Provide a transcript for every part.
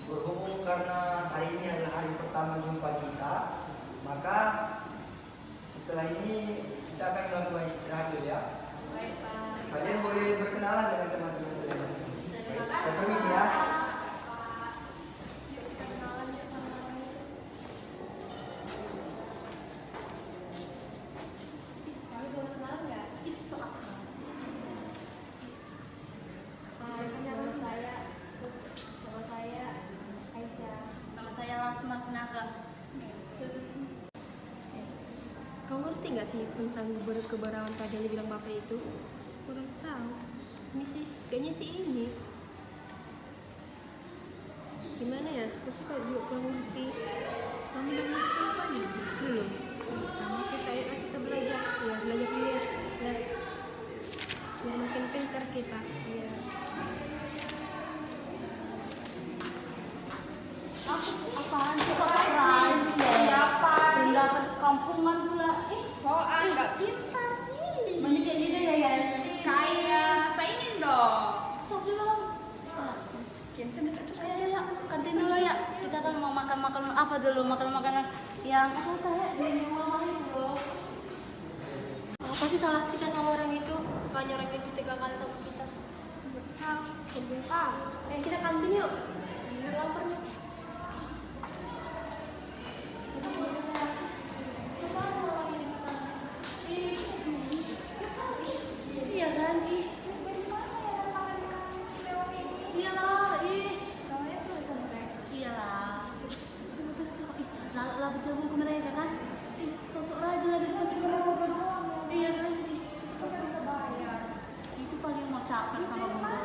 Berhubung karena hari ini adalah hari pertama jumpa kita, maka setelah ini kita akan melakukan istirahat dulu ya. Baik, Pak. Kalian boleh berkenalan dengan teman-teman kalian. Saya permisi ya. Yuk kita kenalan ya sama orang itu. Kamu boleh kenalan nggak? So asik banget sih. Nama saya Aisyah. Nama saya Lasma Sinaga. Kau ngerti nggak sih tentang keberadaan tadi yang dibilang bapak itu? Kurang tahu. Ini sih, kayaknya sih ini. Gimana ya? Aku sih kayak juga kurang ngerti. Kamu udah ngerti apa nih? Belum. Sama sih kayak kita belajar. Ya, belajar dulu ya. Biar makin pintar kita. Iya. Apaan sih kok pendapat kampungan pula. Soal nggak pintar nih. Mending kayak gini ya. Kayak saingin dong. Tos dulu. Ya, kantin dulu ya. Kita kan mau makan apa dulu? Makanan yang apa ya? Di rumah itu. Apa sih salah kita sama orang itu? Bukannya orang itu tega kali sama kita. Terbongkar. Kita kantin yuk. Biar lapar nih. Iya kan? Iyalah, iyalah. Lah berjabung ke mereka kan? Sosok raja lah di depan mereka berdua. Iya kan? Sosok bayar. Itu paling mau caper sama bunda.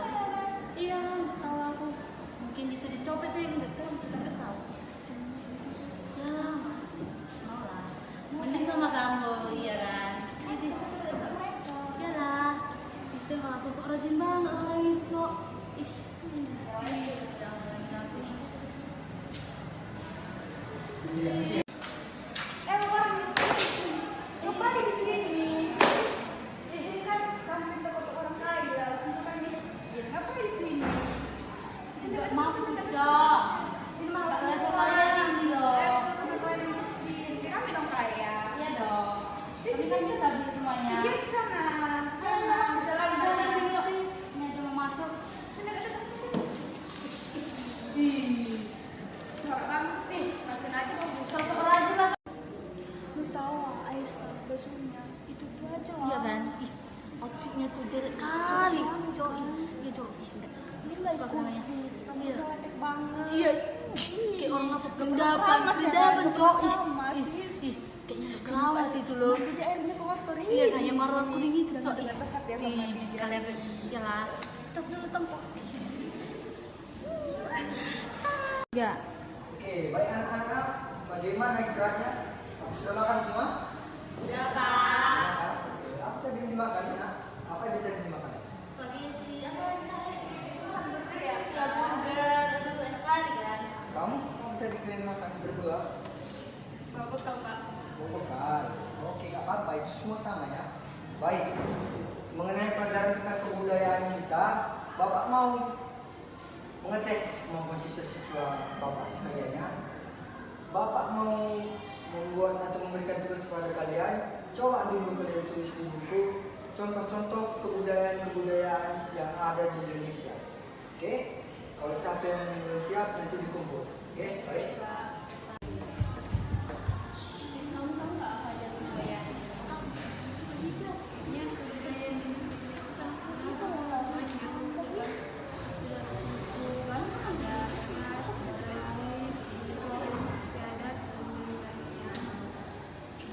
Iya lah, nggak tahu aku. Mungkin itu dicopet ya, nggak tahu. Kita nggak tahu. Iyalah, mas. Mau lah. Mending sama kamu, iya kan? Iyalah. Itu malah sosok rajin banget orang itu, cok. Orang di sini. Ngapain di sini? Ini kan kami minta foto orang kaya, harus makan miskin. Ngapain di sini? Nggak mampu, cok. Ini malas Nggak level kalian. kalian ini loh. Sampai kalian miskin. Ya, kami dong kaya. Iya dong. Tapi kan bisa beli semuanya. Pergi di sana. Jalan. Ini aja mau masuk. Sini, sini. Ih, Nggak banget nih. Makin aja mau buka. sosok rajin lah. Lu tahu Aisyah bajunya itu tuh aja lah. Iya kan? Outfitnya tuh jelek kali, cok. Iya cok. Ini Suka aku namanya. Iya. Cantik banget. Iya. Kayak orang apa? Perdaban, cok. Ih, kayaknya kerawas itu loh. Jadi airnya kotor ini. Iya, kayak marwar kuning itu, cok. Dekat ya sama Ih, jijik kalian. Iyalah. Tas dulu tempat. Ya. Oke, baik anak-anak, bagaimana istirahatnya? Sudah makan semua? Sudah, Pak. Oke, apa tadi yang dimakan ya? Apa aja tadi yang dimakan? Spaghetti, apa lagi tadi? Ya, burger. Aduh, enak kali kan? Kamu tadi kalian makan berdua? Bagus tau Pak. Oh, bekal. Oke, nggak apa-apa, itu semua sama ya. Baik, mengenai pelajaran tentang kebudayaan kita, Bapak mau mengetes kemampuan siswa-siswa Bapak sekalian. Bapak mau membuat atau memberikan tugas kepada kalian. Coba dulu kalian tulis di buku contoh-contoh kebudayaan-kebudayaan yang ada di Indonesia. Oke? Kalau siapa yang belum siap nanti dikumpul. Oke? Baik. Kamu tahu nggak apa aja kebudayaan? Ya, kebudayaan Indonesia itu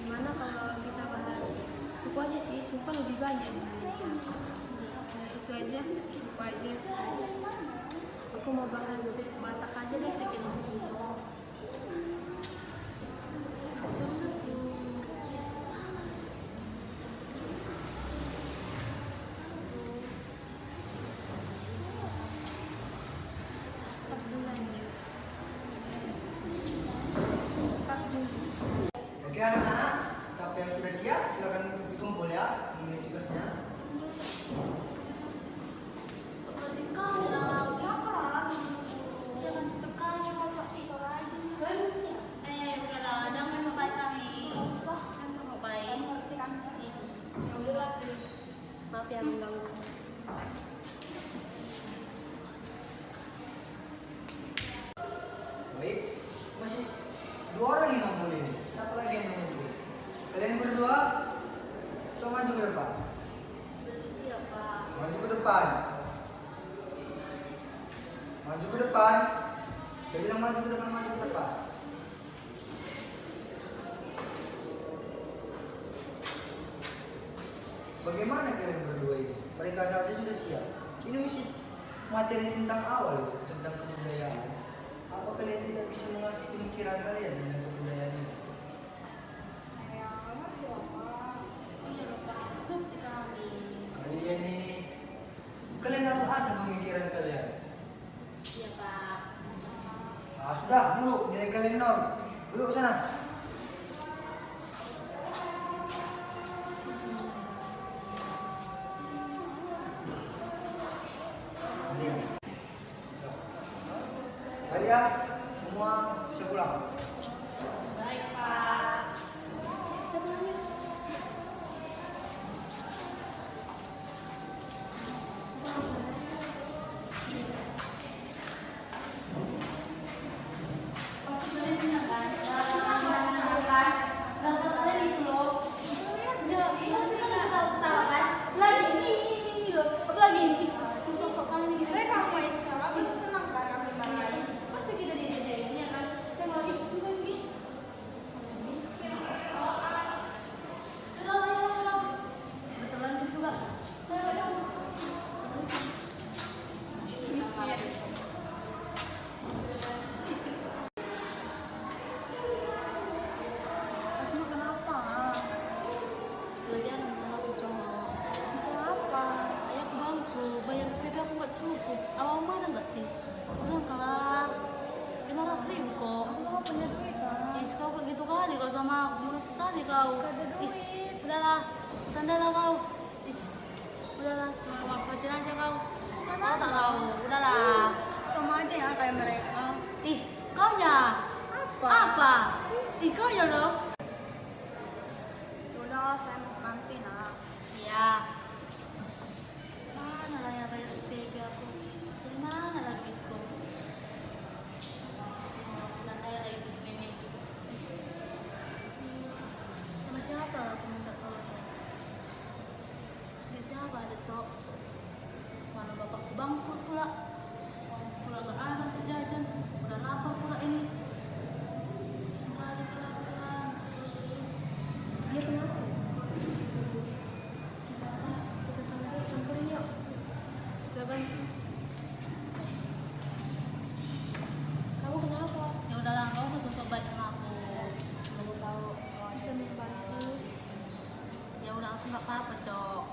Gimana kalau kita bahas suku aja sih, suku lebih banyak di Indonesia. Itu aja, suku aja. Aku mau bahas suku Batak aja deh, bikin musim cowok. Dua orang yang boleh nih. Siapa lagi yang menunggu? Kalian berdua coba maju ke depan. Betul siapa? Maju ke depan. Maju ke depan. Dia bilang maju ke depan, maju ke depan. Bagaimana kalian berdua ini? Mereka saja sudah siap. Ini mesti materi tentang awal, tentang kebudayaan. Apa kalian tidak bisa mengasih pemikiran kalian tentang kebudayaan ini? Iya loh Pak, nanti kami. Kalian ini, kalian harus asah pemikiran kalian. Iya Pak. Ah, sudah, duduk. Nilai kalian 0. Duduk sana. Kalian semua bisa pulang. Baik Pak. Mereka apa ya sekarang? Habis senang kan kami main. Pasti kita dijajain ya kan? Tengok itu kan bis. Betulan itu juga. Miskin. Asma kenapa? Lagi ada masalah aku cowok. Masalah apa? Ayah ke bangku, bayar SPP aku nggak cukup. Awal mana nggak sih? Belum kalah. 500.000 kok. Aku nggak punya duit kan? Is kau begitu kali kau sama aku, menurut kali kau. Gak ada duit. Is, udahlah, tandalah kau. Is, udahlah, cuma manfaatin aja kau. Kau tak tahu, udahlah. Sama aja ya kayak mereka. Ih, kau nya Apa? apa? Ih, kau ya lo? Udah, saya mau ke kantin ah. Iya. Mana lah ya bayar SPP aku? Dari mana lagi itu? Tandai lah itu si meme itu. Is. Sama siapa lah aku minta tolong? Dari siapa ada cok? Mana bapakku bangkrut pula? Pula nggak ada untuk jajan. Udah lapar pula ini. Sekali pelan-pelan. Dia kenapa? Kita samperin yuk. Udah bantu. Kamu kenapa? Ya udahlah, kau usah sosok baik sama aku. Kamu tahu bisa minta bantu. Ya udah, aku nggak apa-apa cok.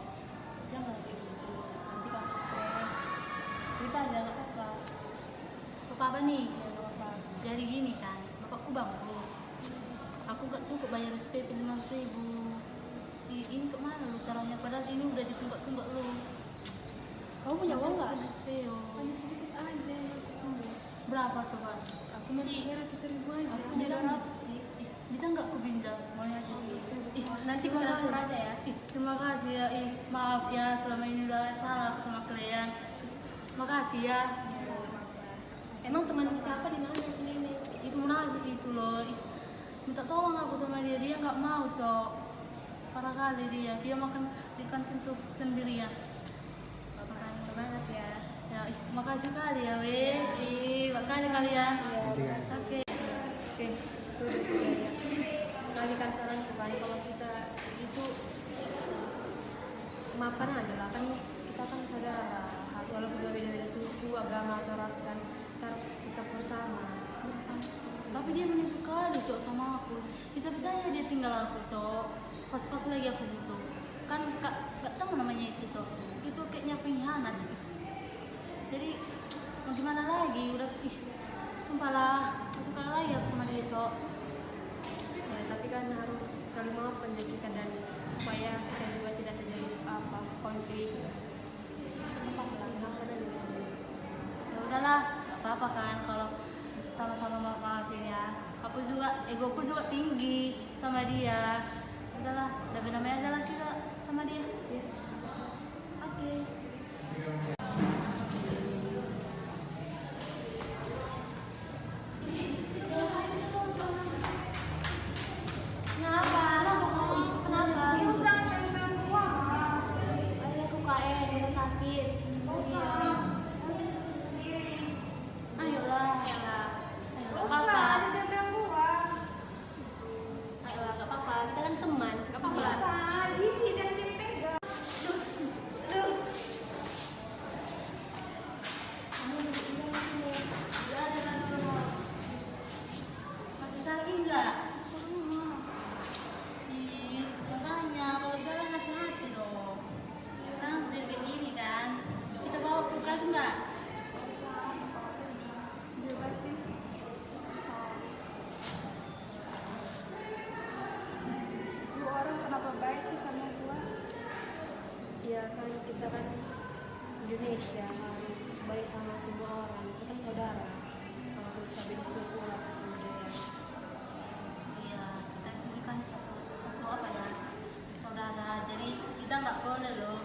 Jangan kayak gitu. Nanti kamu stres. Cerita aja nggak apa-apa. Apa nih? Ya nggak apa-apa. Jadi gini kan, bapakku bangkrut. Aku gak cukup bayar SPP 500.000. Ini kemana lu caranya? Padahal ini udah ditunggak-tunggak lu. Kamu punya uang nggak? Ada SPO. Hanya sedikit aja yang aku punya. Berapa coba? Aku mau 300.000 aja. Aku Hanya bisa 200 sih. Bisa nggak aku pinjam? Mau aja. Ih, Nanti terima kita transfer kasih. aja ya. Ih, terima kasih ya. Ih, maaf ya selama ini udah salah aku sama kalian. Makasih ya. Emang temanmu siapa di mana si Meme? Itu munafik itu loh. Minta tolong aku sama dia, dia nggak mau cok. Parah kali dia makan di kantin tuh sendirian. Makasih banget ya. Ya, makasih kali ya weh. Makasih kalian. Iya. Oke. Oke, itu budaya. Kali kan saranku kan kalau kita itu maafkan aja lah kan kita kan sadar walaupun beda-beda suku, agama atau ras kan kita tetap bersama. Tapi dia menyentuh kali cok sama aku. Bisa-bisanya dia tinggal aku cok. Pas-pas lagi aku butuh. Kan gak tahu namanya itu cok. Itu kayaknya pengkhianat. Jadi mau gimana lagi? Udah sumpah lah. Suka lagi aku sama dia cok. Ya, tapi kan harus saling maafkan diri kita dan supaya kita juga tidak terjadi apa konflik. Maafkan aja. Ya udahlah, gak apa-apa kan kalau sama-sama maafin ya. Aku juga, egoku juga tinggi sama dia. Udahlah, lebih namanya aja lah kita sama dia. Oke. enggak? Ih, makanya kalau jalan hati-hati dong. Nah, jadi kayak gini kan. Kita bawa kulkas enggak? Lu orang kenapa baik sih sama gua? Ya kan kita kan Indonesia harus baik sama semua orang, itu kan saudara. Kalau kita beda suku lah satu budaya. Iya, kita ini kan satu apa ya? Saudara. Jadi kita nggak boleh loh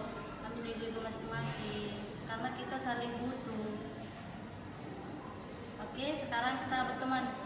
ambil ego masing-masing karena kita saling butuh. Oke, sekarang kita berteman.